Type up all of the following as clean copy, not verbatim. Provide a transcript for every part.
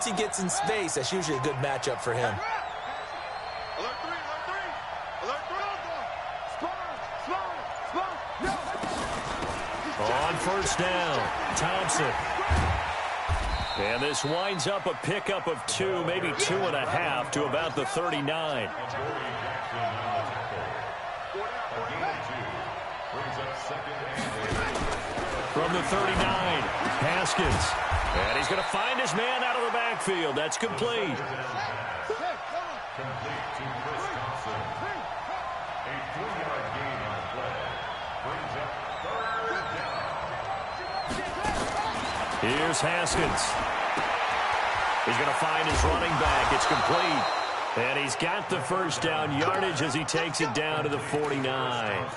once he gets in space, that's usually a good matchup for him. On first down, Thompson. And this winds up a pickup of 2, maybe 2.5 to about the 39. From the 39, Haskins. And he's going to find his man out of the backfield. That's complete. Here's Haskins. He's going to find his running back. It's complete. And he's got the first down yardage as he takes it down to the 49.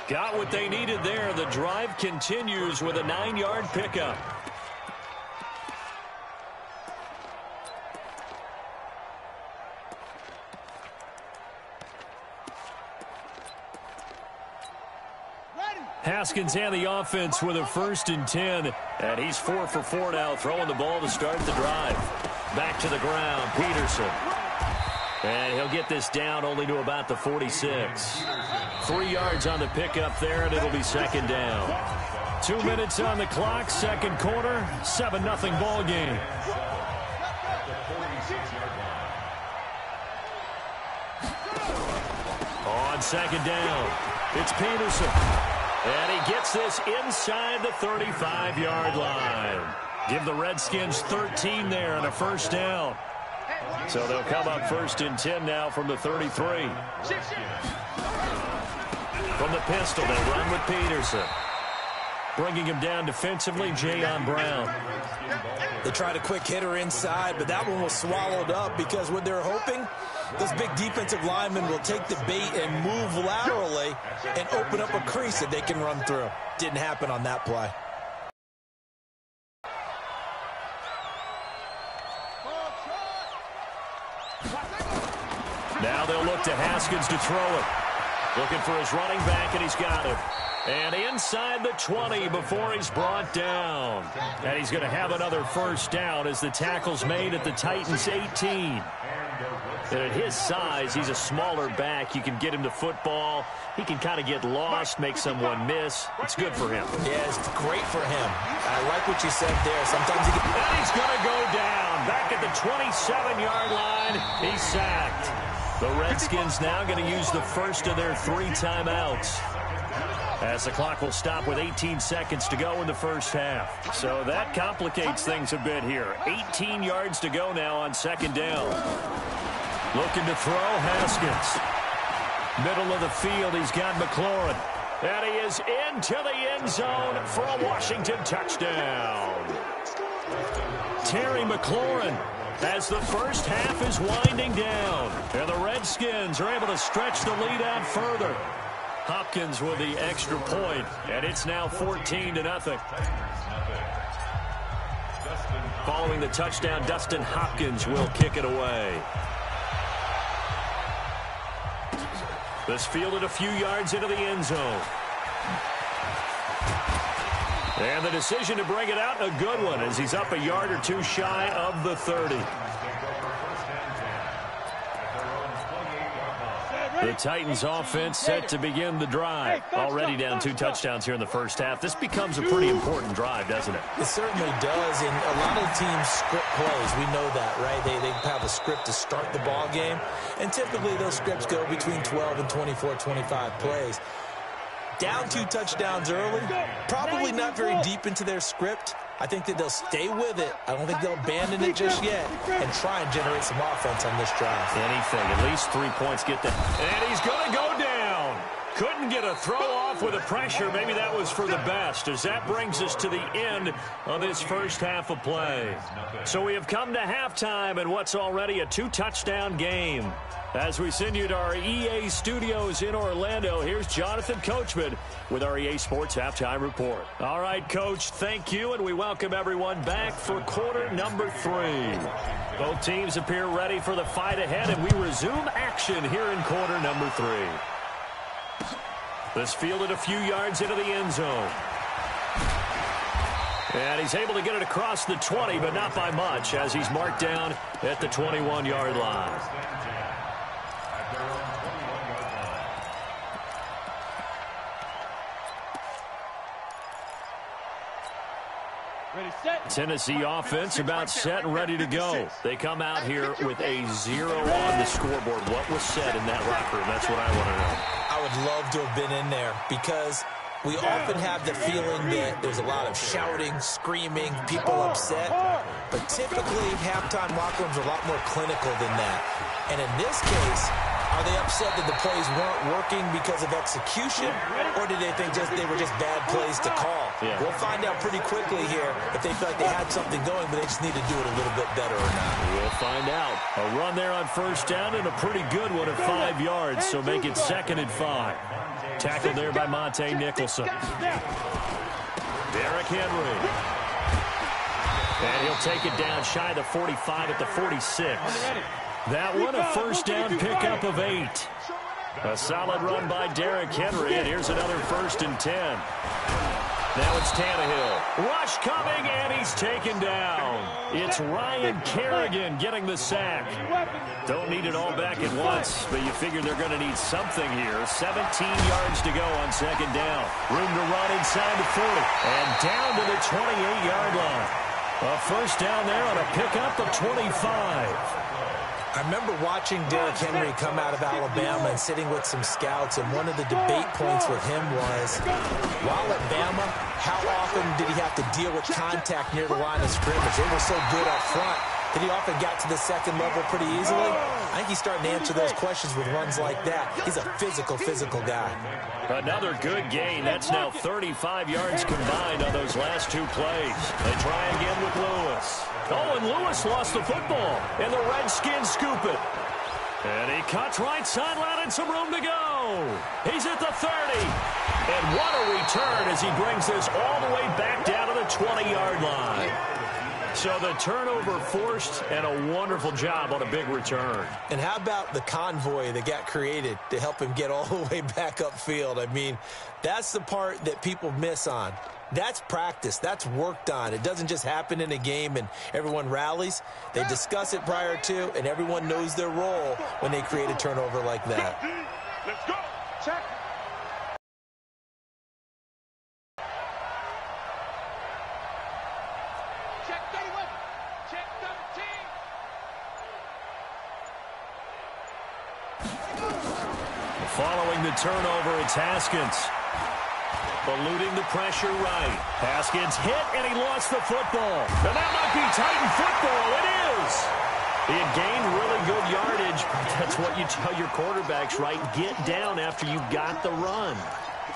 Got what they needed there. The drive continues with a 9-yard pickup. Haskins and the offense with a 1st and 10. And he's 4 for 4 now, throwing the ball to start the drive. Back to the ground, Peterson. And he'll get this down only to about the 46. 3 yards on the pickup there, and it'll be 2nd down. 2 minutes on the clock, 2nd quarter, 7-0 ball game. On 2nd down, it's Peterson. And he gets this inside the 35-yard line. Give the Redskins 13 there and a 1st down. So they'll come up 1st and 10 now from the 33. From the pistol, they run with Peterson. Bringing him down defensively, Jayon Brown. They tried a quick hitter inside, but that one was swallowed up because what they're hoping, those big defensive linemen will take the bait and move laterally and open up a crease that they can run through. Didn't happen on that play. Now they'll look to Haskins to throw it. Looking for his running back, and he's got it. And inside the 20 before he's brought down. And he's going to have another 1st down as the tackle's made at the Titans' 18. And at his size, he's a smaller back. You can get him to football. He can kind of get lost, make someone miss. It's good for him. Yeah, it's great for him. I like what you said there. Sometimes he can... And he's going to go down. Back at the 27-yard line. He's sacked. The Redskins now going to use the first of their 3 timeouts, as the clock will stop with 18 seconds to go in the 1st half. So that complicates things a bit here. 18 yards to go now on 2nd down. Looking to throw, Haskins. Middle of the field, he's got McLaurin. And he is into the end zone for a Washington touchdown. Terry McLaurin, as the 1st half is winding down. And the Redskins are able to stretch the lead out further. Hopkins with the extra point, and it's now 14-0. Following the touchdown, Dustin Hopkins will kick it away. This fielded a few yards into the end zone. And the decision to bring it out, a good one, as he's up a yard or 2 shy of the 30. The Titans offense set to begin the drive. Already down 2 touchdowns here in the 1st half. This becomes a pretty important drive, doesn't it? It certainly does, and a lot of teams script plays. We know that, right? They have a script to start the ball game, and typically those scripts go between 12 and 24, 25 plays. Down 2 touchdowns early, probably not very deep into their script. I think that they'll stay with it. I don't think they'll abandon it just yet and try and generate some offense on this drive. Anything, at least 3 points get that. And he's going to go down. Couldn't get a throw off with the pressure. Maybe that was for the best, as that brings us to the end of this 1st half of play. So we have come to halftime in what's already a 2-touchdown game. As we send you to our EA studios in Orlando, here's Jonathan Coachman with our EA Sports Halftime Report. All right, Coach, thank you, and we welcome everyone back for quarter number 3. Both teams appear ready for the fight ahead, and we resume action here in quarter number 3. This fielded a few yards into the end zone. And he's able to get it across the 20, but not by much, as he's marked down at the 21-yard line. Tennessee offense about set and ready to go. They come out here with a 0 on the scoreboard. What was said in that locker room? That's what I want to know. I would love to have been in there because we often have the feeling that there's a lot of shouting, screaming, people upset. But typically, halftime locker rooms are a lot more clinical than that. And in this case, are they upset that the plays weren't working because of execution, or did they think they were just bad plays to call? Yeah. We'll find out pretty quickly here if they feel like they had something going, but they just need to do it a little bit better or not. We'll find out. A run there on first down and a pretty good one at 5 yards, so make it 2nd and 5. Tackled there by Monte Nicholson. Derrick Henry. And he'll take it down shy of the 45 at the 46. That one a first down pickup of 8. A solid run by Derrick Henry, and here's another 1st and 10. Now it's Tannehill. Rush coming, and he's taken down. It's Ryan Kerrigan getting the sack. Don't need it all back at once, but you figure they're going to need something here. 17 yards to go on 2nd down. Room to run inside the 40, and down to the 28-yard line. A first down there on a pickup of 25. I remember watching Derrick Henry come out of Alabama and sitting with some scouts, and one of the debate points with him was, while at Bama, how often did he have to deal with contact near the line of scrimmage? They were so good up front that he often got to the second level pretty easily. I think he's starting to answer those questions with runs like that. He's a physical guy. Another good gain. That's now 35 yards combined on those last 2 plays. They try again with Lewis. Oh, and Lewis lost the football, and the Redskins scoop it. And he cuts right sideline and some room to go. He's at the 30. And what a return as he brings this all the way back down to the 20-yard line. So the turnover forced, and a wonderful job on a big return. And how about the convoy that got created to help him get all the way back upfield? I mean, that's the part that people miss on. That's practice. That's worked on. It doesn't just happen in a game and everyone rallies. They discuss it prior to, and everyone knows their role when they create a turnover like that. Let's go. Check. Following the turnover, it's Haskins. Eluding the pressure right. Haskins hit, and he lost the football. And that might be Titan football. It is. He had gained really good yardage, but that's what you tell your quarterbacks, right? Get down after you got the run.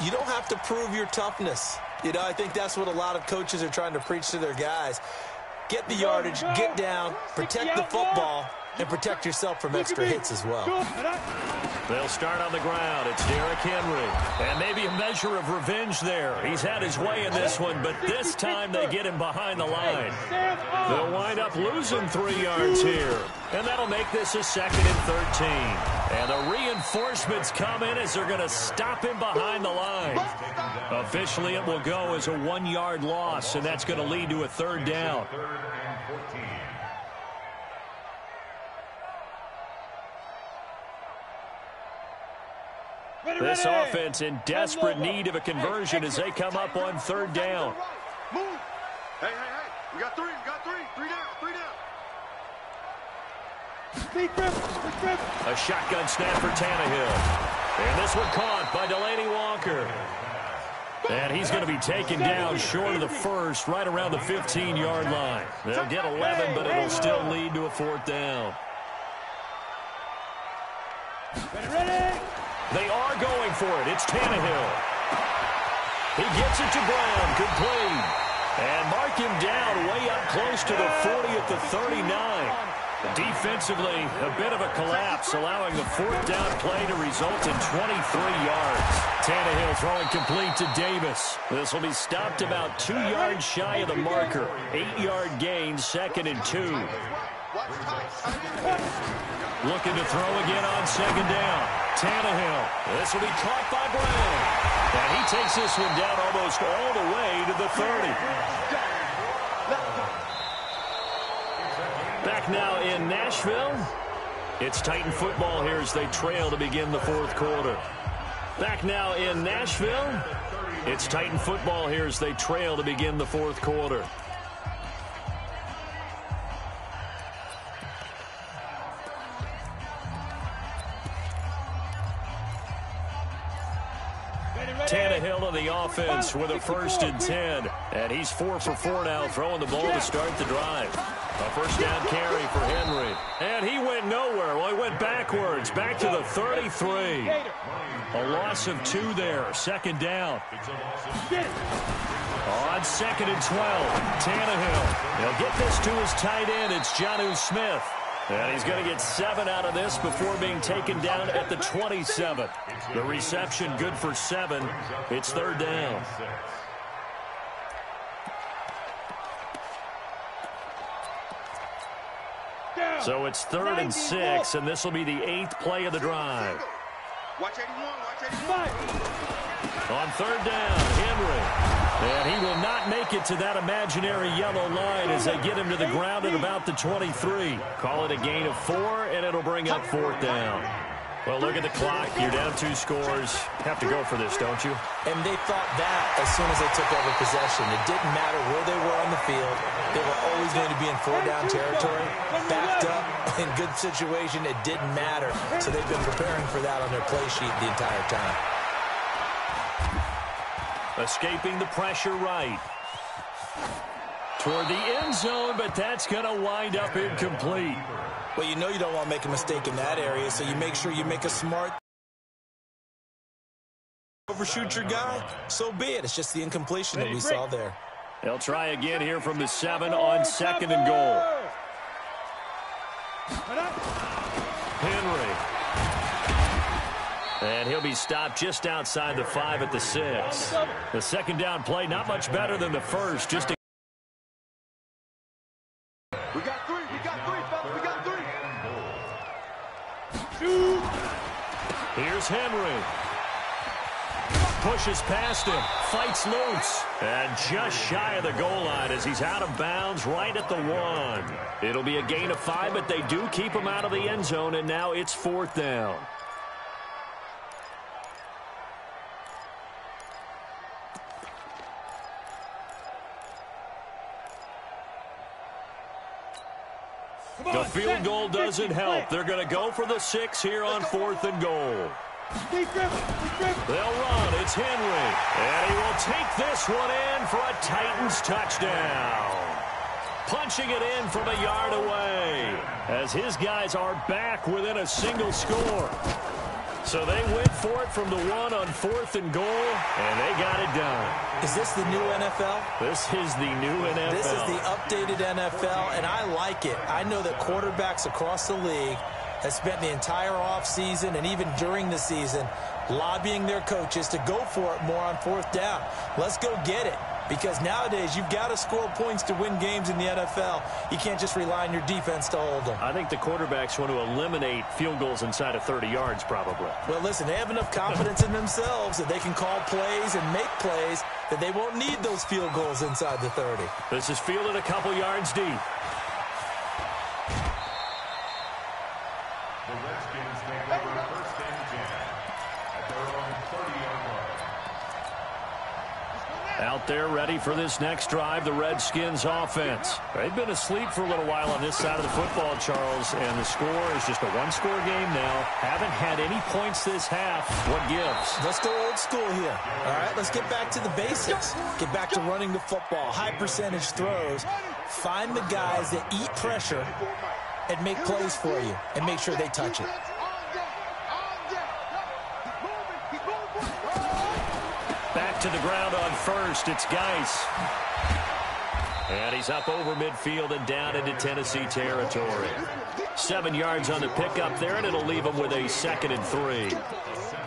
You don't have to prove your toughness. You know, I think that's what a lot of coaches are trying to preach to their guys. Get the yardage, get down, protect the football, and protect yourself from extra hits as well. They'll start on the ground. It's Derrick Henry. And maybe a measure of revenge there. He's had his way in this one, but this time they get him behind the line. They'll wind up losing 3 yards here. And that'll make this a 2nd and 13. And the reinforcements come in as they're going to stop him behind the line. Officially, it will go as a 1-yard loss, and that's going to lead to a 3rd down. This offense in desperate need of a conversion as they come up on 3rd down. Move. Hey. We got 3 down. A shotgun snap for Tannehill. And this one caught by Delaney Walker. And he's going to be taken down short of the first, right around the 15-yard line. They'll get 11, but it'll still lead to a 4th down. Ready. They are going for it. It's Tannehill. He gets it to Brown. Complete. And mark him down way up close to the 40 at the 39. Defensively, a bit of a collapse, allowing the 4th down play to result in 23 yards. Tannehill throwing complete to Davis. This will be stopped about 2 yards shy of the marker. 8-yard gain, 2nd and 2. Looking to throw again on 2nd down. Tannehill. This will be caught by Brown. And he takes this one down almost all the way to the 30. Back now in Nashville. It's Titan football here as they trail to begin the fourth quarter. Back now in Nashville. It's Titan football here as they trail to begin the fourth quarter. Tannehill on the offense with a 1st and 10. And he's 4 for 4 now, throwing the ball to start the drive. A first down carry for Henry. And he went nowhere. Well, he went backwards, back to the 33. A loss of 2 there, 2nd down. On 2nd and 12, Tannehill. He'll get this to his tight end. It's Jonnu Smith. And he's going to get 7 out of this before being taken down at the 27. The reception good for 7. It's 3rd down. So it's 3rd and 6, and this will be the 8th play of the drive. Watch 81, watch 81. On 3rd down, Henry. And he will not make it to that imaginary yellow line as they get him to the ground at about the 23. Call it a gain of 4, and it'll bring up 4th down. Well, look at the clock. You're down 2 scores. Have to go for this, don't you? And they thought that as soon as they took over possession. It didn't matter where they were on the field. They were always going to be in 4-down territory, backed up, in good situation. It didn't matter. So they've been preparing for that on their play sheet the entire time. Escaping the pressure right. Toward the end zone, but that's going to wind up incomplete. Well, you know you don't want to make a mistake in that area, so you make sure you make a smart overshoot your guy. So be it. It's just the incompletion that we saw there. They'll try again here from the 7 on 2nd and goal. Henry. And he'll be stopped just outside the 5 at the 6. The 2nd down play, not much better than the first. Just We got 3, fellas, we got 3. here's Henry. Pushes past him, fights loose, and just shy of the goal line as he's out of bounds right at the 1. It'll be a gain of 5, but they do keep him out of the end zone, and now it's 4th down. The field goal doesn't help. They're going to go for the 6 here on 4th and goal. They'll run. It's Henry. And he will take this one in for a Titans touchdown. Punching it in from a yard away as his guys are back within a single score. So they went for it from the 1 on 4th and goal, and they got it done. Is this the new NFL? This is the new NFL. This is the updated NFL, and I like it. I know that quarterbacks across the league have spent the entire offseason and even during the season lobbying their coaches to go for it more on 4th down. Let's go get it. Because nowadays, you've got to score points to win games in the NFL. You can't just rely on your defense to hold them. I think the quarterbacks want to eliminate field goals inside of 30 yards, probably. Well, listen, they have enough confidence in themselves that they can call plays and make plays that they won't need those field goals inside the 30. This is fielded a couple yards deep. The Redskins make over 1st and 10 at their own 30-yard line. Out there ready for this next drive, the Redskins offense. They've been asleep for a little while on this side of the football, Charles, and the score is just a 1-score game now. Haven't had any points this half. What gives? Let's go old school here. All right, let's get back to the basics. Get back to running the football, high percentage throws. Find the guys that eat pressure and make plays for you and make sure they touch it. Back to the ground on 1st. It's Geis. And he's up over midfield and down into Tennessee territory. 7 yards on the pickup there, and it'll leave him with a 2nd and 3.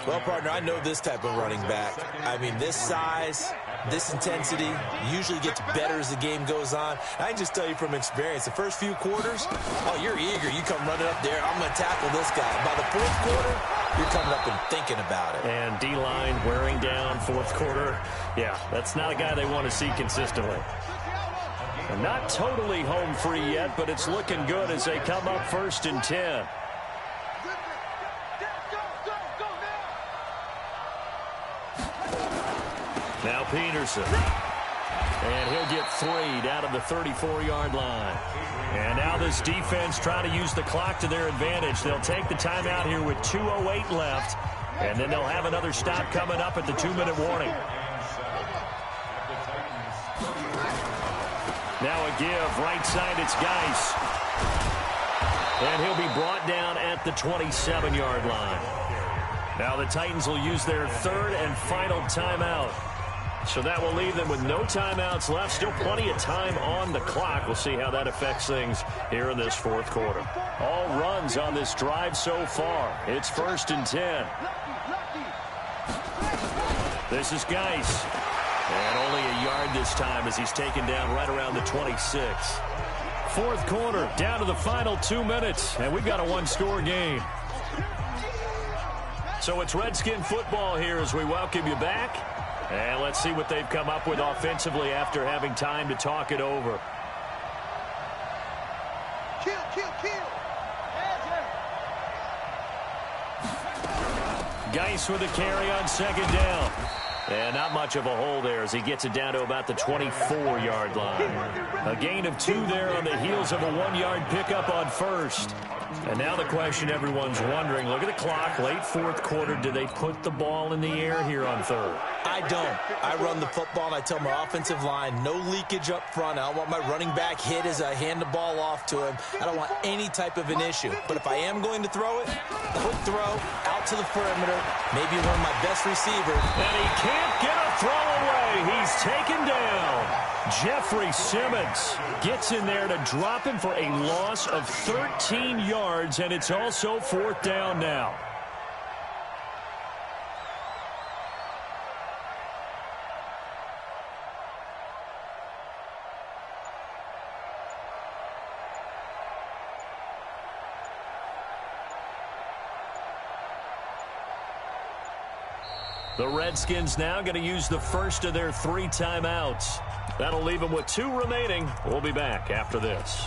Well, partner, I know this type of running back. I mean, this size, this intensity usually gets better as the game goes on. I can just tell you from experience, the first few quarters, oh, you're eager. You come running up there, I'm going to tackle this guy. By the 4th quarter, you're coming up and thinking about it. And D-line wearing down 4th quarter. Yeah, that's not a guy they want to see consistently. Not totally home free yet, but it's looking good as they come up 1st and 10. Now Peterson. And he'll get 3 down to the 34-yard line. And now this defense trying to use the clock to their advantage. They'll take the timeout here with 2:08 left. And then they'll have another stop coming up at the 2-minute warning. Now a give. Right side, it's Geis. And he'll be brought down at the 27-yard line. Now the Titans will use their 3rd and final timeout. So that will leave them with no timeouts left. Still plenty of time on the clock. We'll see how that affects things here in this 4th quarter. All runs on this drive so far. It's 1st and 10. This is Geis. And only a yard this time as he's taken down right around the 26. 4th quarter, down to the final 2 minutes. And we've got a 1-score game. So it's Redskin football here as we welcome you back. And let's see what they've come up with offensively after having time to talk it over. Kill. Geis with a carry on 2nd down. And not much of a hole there as he gets it down to about the 24-yard line. A gain of 2 there on the heels of a 1-yard pickup on 1st. And now the question everyone's wondering, look at the clock, late 4th quarter, do they put the ball in the air here on 3rd? I don't. I run the football, and I tell my offensive line, no leakage up front. I don't want my running back hit as I hand the ball off to him. I don't want any type of an issue. But if I am going to throw it, quick throw, out to the perimeter, maybe one of my best receivers. And he can't get a throw away. He's taken down. Jeffrey Simmons gets in there to drop him for a loss of 13 yards, and it's also 4th down now. The Redskins now going to use the 1st of their 3 timeouts. That'll leave them with 2 remaining. We'll be back after this.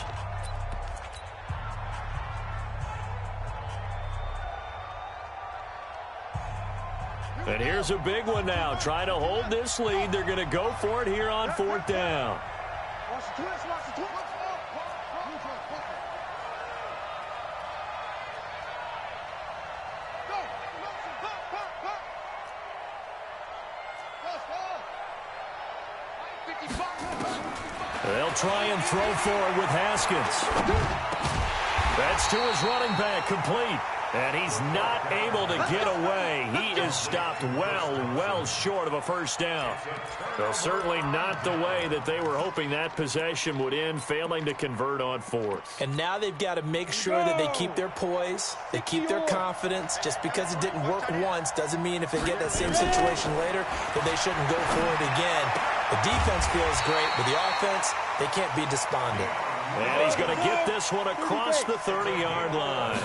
And here's a big one now. Trying to hold this lead. They're going to go for it here on 4th down. They'll try and throw forward with Haskins. That's to his running back, complete. And he's not able to get away. He is stopped well short of a 1st down. Well, certainly not the way that they were hoping that possession would end, failing to convert on 4th. And now they've got to make sure that they keep their poise, they keep their confidence. Just because it didn't work once doesn't mean if they get that same situation later that they shouldn't go for it again. The defense feels great, but the offense, they can't be despondent. And he's going to get this one across the 30-yard line.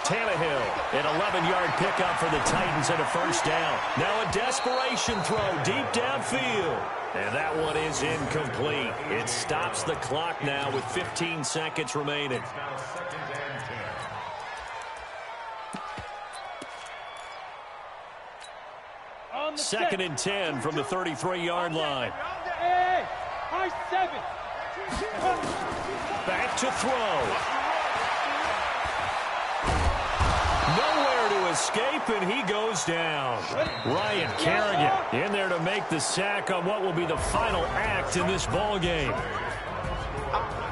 Tannehill, an 11-yard pickup for the Titans and a 1st down. Now a desperation throw deep downfield. And that one is incomplete. It stops the clock now with 15 seconds remaining. Second and 10 from the 33-yard line. Back to throw. Nowhere to escape, and he goes down. Ryan Kerrigan in there to make the sack on what will be the final act in this ball game.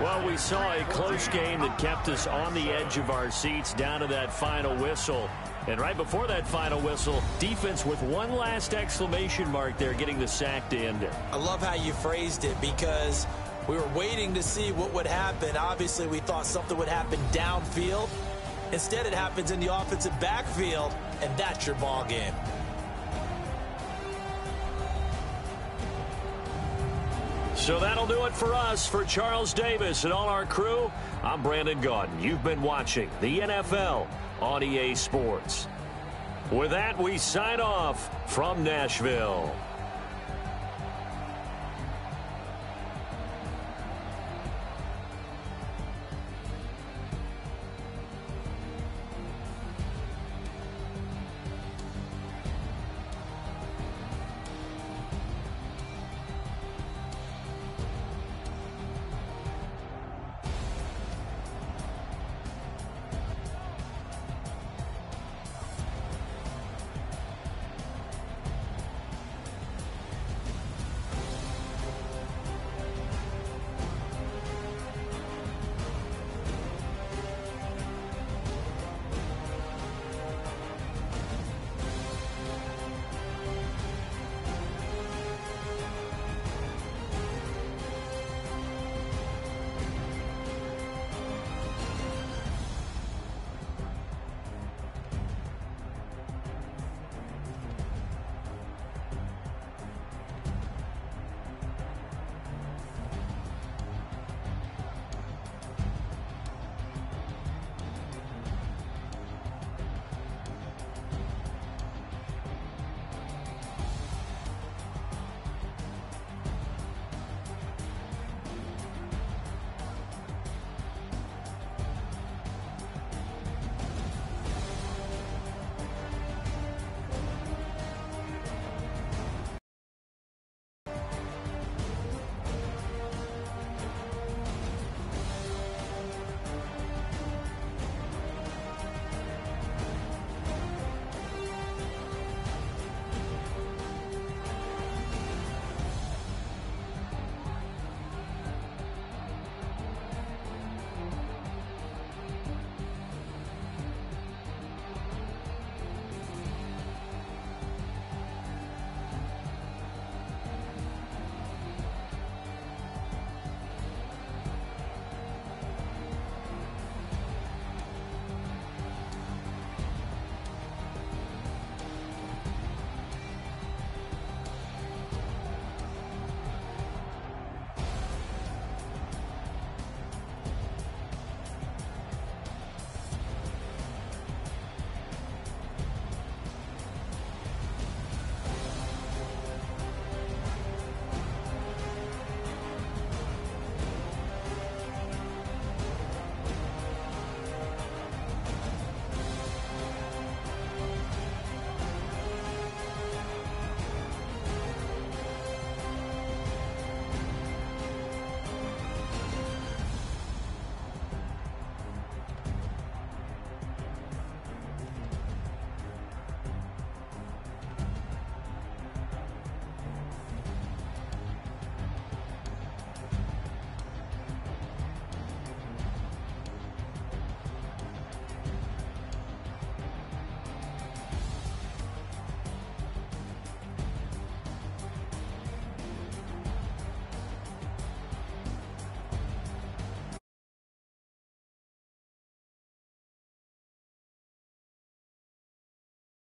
Well, we saw a close game that kept us on the edge of our seats down to that final whistle. And right before that final whistle, defense with one last exclamation mark there, getting the sack to end it. I love how you phrased it because we were waiting to see what would happen. Obviously, we thought something would happen downfield. Instead, it happens in the offensive backfield, and that's your ball game. So that'll do it for us. For Charles Davis and all our crew, I'm Brandon Gaudin. You've been watching the NFL on EA Sports. With that, we sign off from Nashville.